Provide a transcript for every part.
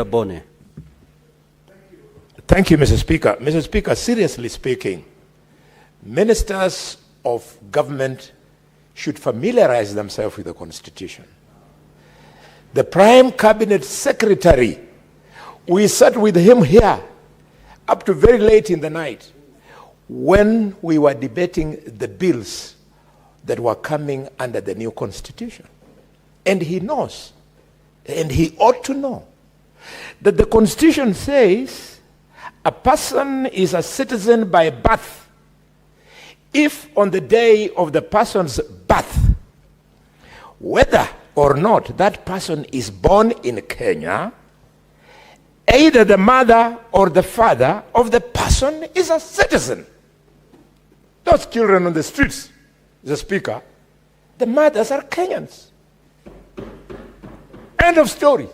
Bone. Thank you, Mr. Speaker. Mr. Speaker, seriously speaking, ministers of government should familiarize themselves with the Constitution. The Prime Cabinet Secretary, we sat with him here up to very late in the night when we were debating the bills that were coming under the new Constitution. And he knows, and he ought to know, that the Constitution says a person is a citizen by birth if on the day of the person's birth, whether or not that person is born in Kenya, either the mother or the father of the person is a citizen. Those children on the streets, the Speaker, the mothers are Kenyans. End of story.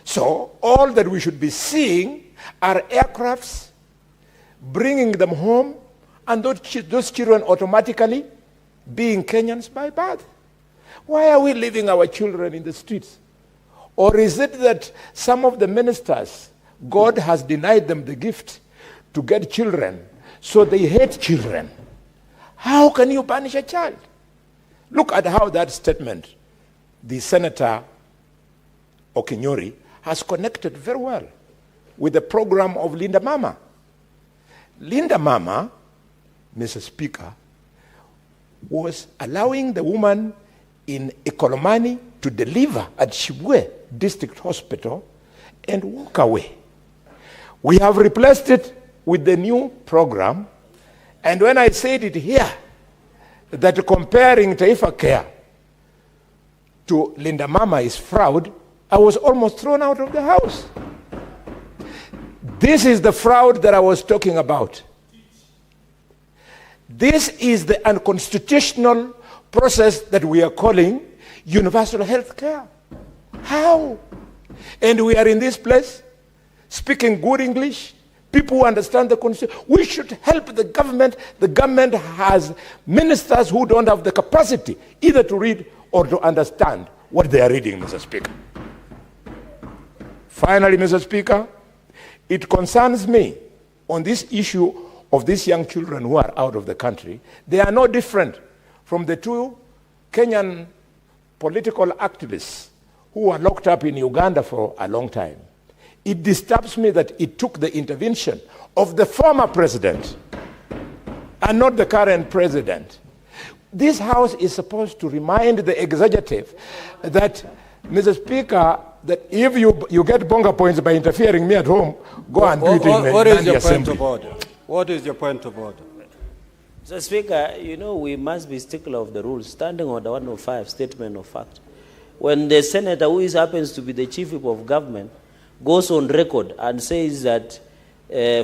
So all that we should be seeing are aircrafts, bringing them home, and those children automatically being Kenyans by birth. Why are we leaving our children in the streets? Or is it that some of the ministers, God has denied them the gift to get children, so they hate children? How can you punish a child? Look at how that statement, the Senator Okinyori, has connected very well with the program of Linda Mama. Linda Mama, Mr. Speaker, was allowing the woman in Ikolomani to deliver at Shibwe District Hospital and walk away. We have replaced it with the new program, and when I said it here, that comparing Taifa Care to Linda Mama is fraud, I was almost thrown out of the house. This is the fraud that I was talking about. This is the unconstitutional process that we are calling universal health care. How? And we are in this place speaking good English, people who understand the Constitution. We should help the government. The government has ministers who don't have the capacity either to read or to understand what they are reading, Mr. Speaker. Finally, Mr. Speaker, it concerns me on this issue of these young children who are out of the country. They are no different from the two Kenyan political activists who were locked up in Uganda for a long time. It disturbs me that it took the intervention of the former president and not the current president. This House is supposed to remind the executive that, Mr. Speaker, that if you get bonga points by interfering me at home, go and do it in the assembly. What is your point of order? Mr. Speaker, you know we must be stickler of the rules. Standing Order 105, statement of fact. When the senator, who happens to be the chief whip of government, goes on record and says that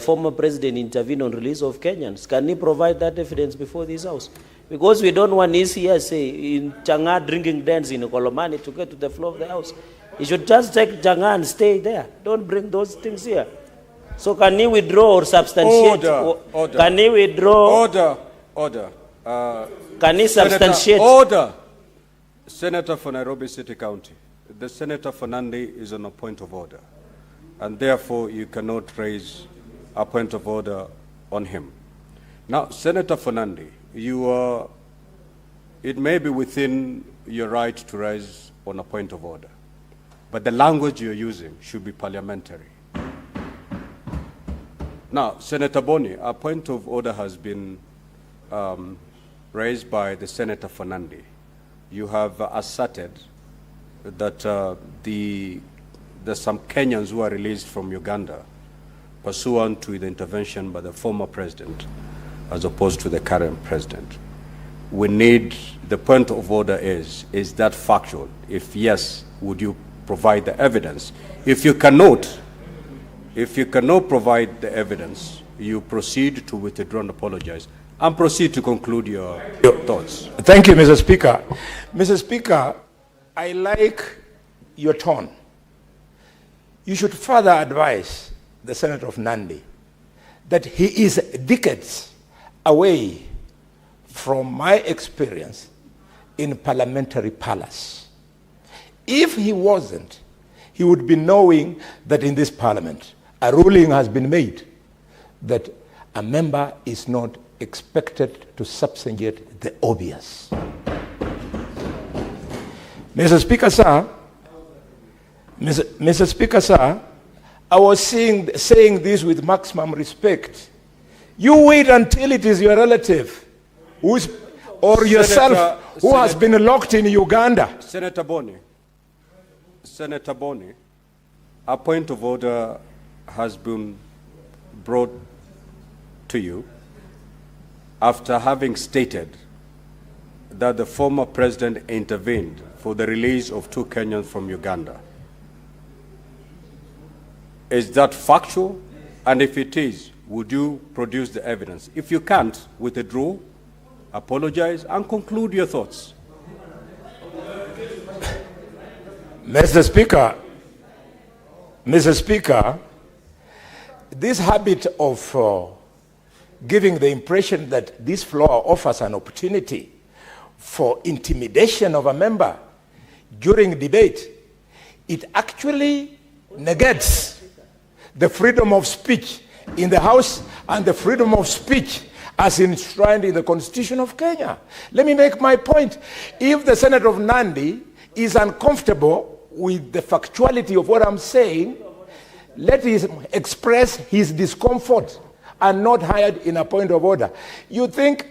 former president intervened on release of Kenyans, can he provide that evidence before this House? Because we don't want his here, say, in Chang'an drinking dens in Kolomani to get to the floor of the House. He should just take Chang'an and stay there. Don't bring those things here. So can he withdraw or substantiate? Order. Can he withdraw? Order. Can he substantiate? Order. Senator for Nairobi City County. The Senator for Nandi is on a point of order. And therefore, you cannot raise a point of order on him. Now, Senator for Nandi, it may be within your right to raise on a point of order. But the language you're using should be parliamentary. Now, Senator Boni, a point of order has been raised by the Senator for Nandi. You have asserted that there's some Kenyans who are released from Uganda pursuant to the intervention by the former president as opposed to the current president. We need, the point of order is that factual? If yes, would you provide the evidence? If you cannot provide the evidence, you proceed to withdraw and apologize, and proceed to conclude your thoughts. Thank you, Mr. Speaker. Mr. Speaker, I like your tone. You should further advise the Senator of Nandi that he is decades away from my experience in parliamentary palace. If he wasn't, he would be knowing that in this parliament, a ruling has been made that a member is not expected to substantiate the obvious. Mr. Speaker, sir, Mr. Speaker, sir, I was saying this with maximum respect. You wait until it is your relative or yourself who has been locked in Uganda. Senator Boni, a point of order has been brought to you after having stated that the former president intervened for the release of 2 Kenyans from Uganda. Is that factual? And if it is, would you produce the evidence? If you can't, withdraw, apologize, and conclude your thoughts. Mr. Speaker, this habit of giving the impression that this floor offers an opportunity for intimidation of a member during debate, it actually negates the freedom of speech in the House and the freedom of speech as enshrined in the Constitution of Kenya. Let me make my point. If the Senator of Nandi is uncomfortable with the factuality of what I'm saying, let him express his discomfort and not hide in a point of order. You think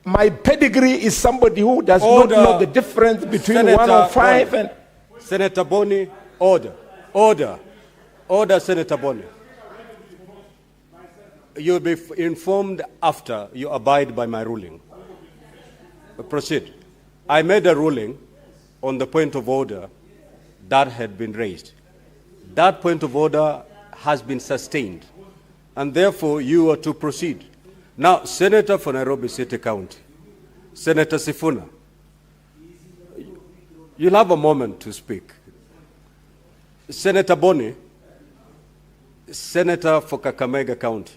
my pedigree is somebody who does not know the difference between Senator 105 and... Senator Boni, order. Order, Senator Boni. You'll be informed after you abide by my ruling. Proceed. I made a ruling on the point of order that had been raised. That point of order has been sustained, and therefore you are to proceed. Now, Senator for Nairobi City County, Senator Sifuna, you'll have a moment to speak. Senator Boni, Senator for Kakamega County,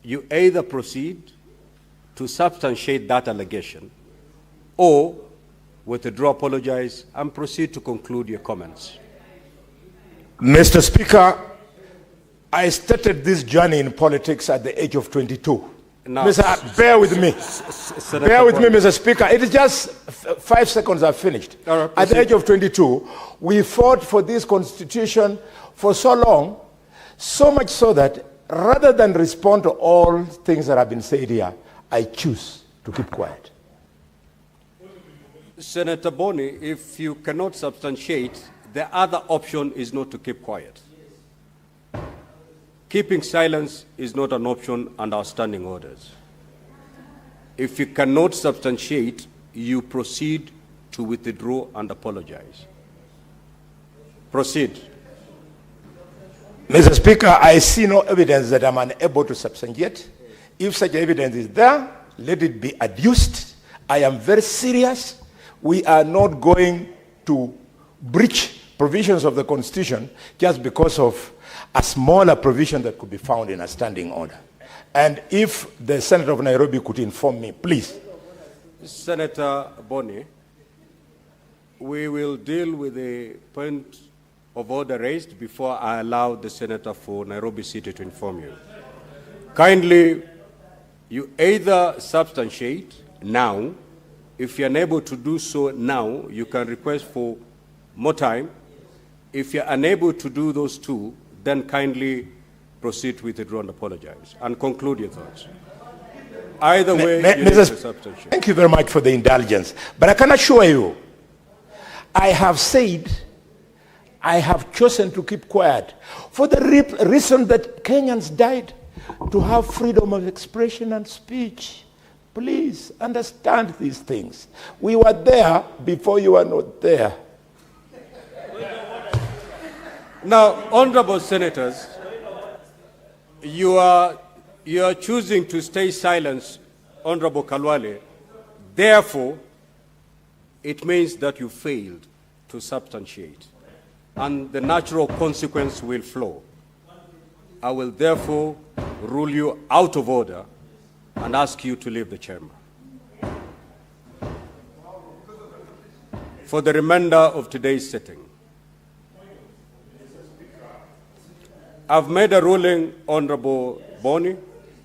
you either proceed to substantiate that allegation or withdraw, apologize, and proceed to conclude your comments. Mr. Speaker, I started this journey in politics at the age of 22. Now, bear with me. Bear with me, Mr. Speaker. It is just 5 seconds, I've finished. Right, at the age of 22, we fought for this constitution for so long, so much so that rather than respond to all things that have been said here, I choose to keep quiet. Senator Boni, if you cannot substantiate, the other option is not to keep quiet. Keeping silence is not an option under our standing orders. If you cannot substantiate, you proceed to withdraw and apologize. Proceed. Mr. Speaker, I see no evidence that I'm unable to substantiate. If such evidence is there, let it be adduced. I am very serious. We are not going to breach provisions of the Constitution just because of a smaller provision that could be found in a standing order. And if the Senator of Nairobi could inform me, please. Senator Boni, we will deal with the point of order raised before I allow the Senator for Nairobi City to inform you. Kindly, you either substantiate now. If you're unable to do so now, you can request for more time. If you're unable to do those two, then kindly proceed to withdraw and apologize and conclude your thoughts. Either way, you need to substantiate. Thank you very much for the indulgence. But I can assure you, I have said, I have chosen to keep quiet for the reason that Kenyans died to have freedom of expression and speech. Please understand these things. We were there before you were not there. Now, honorable senators, you are choosing to stay silent, Honorable Khalwale. Therefore, it means that you failed to substantiate, and the natural consequence will flow. I will therefore rule you out of order and ask you to leave the chamber. For the remainder of today's sitting, I've made a ruling, Honorable Boni.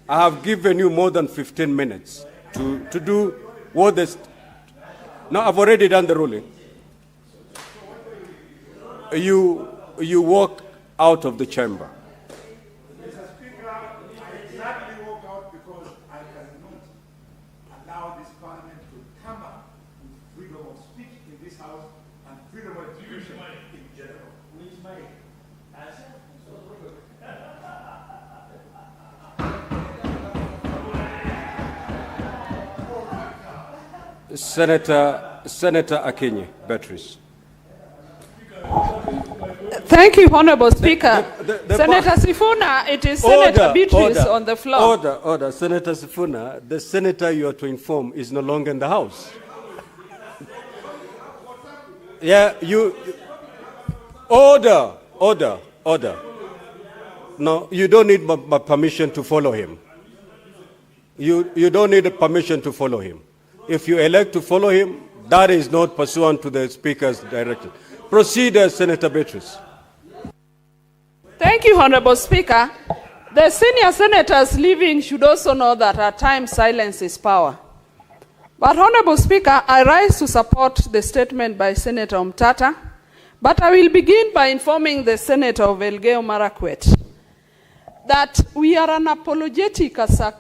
I have given you more than 15 minutes to do what this. No, I've already done the ruling. You walk out of the chamber. Mr. Speaker, I exactly walk out because I cannot allow this parliament to come up with freedom of speech in this house and freedom of expression in general. Senator Kingi, Beatrice. Thank you, Honorable Speaker. Senator Sifuna, it is Senator Beatrice on the floor. Order. Senator Sifuna, the senator you are to inform is no longer in the House. Yeah, Order. No, you don't need my permission to follow him. You don't need permission to follow him. If you elect to follow him, that is not pursuant to the Speaker's direction. Proceed, Senator Beatrice. Thank you, Honorable Speaker. The senior senators leaving should also know that at times silence is power. But, Honorable Speaker, I rise to support the statement by Senator Mtata, but I will begin by informing the Senator of Elgeyo Marakwet that we are unapologetic as a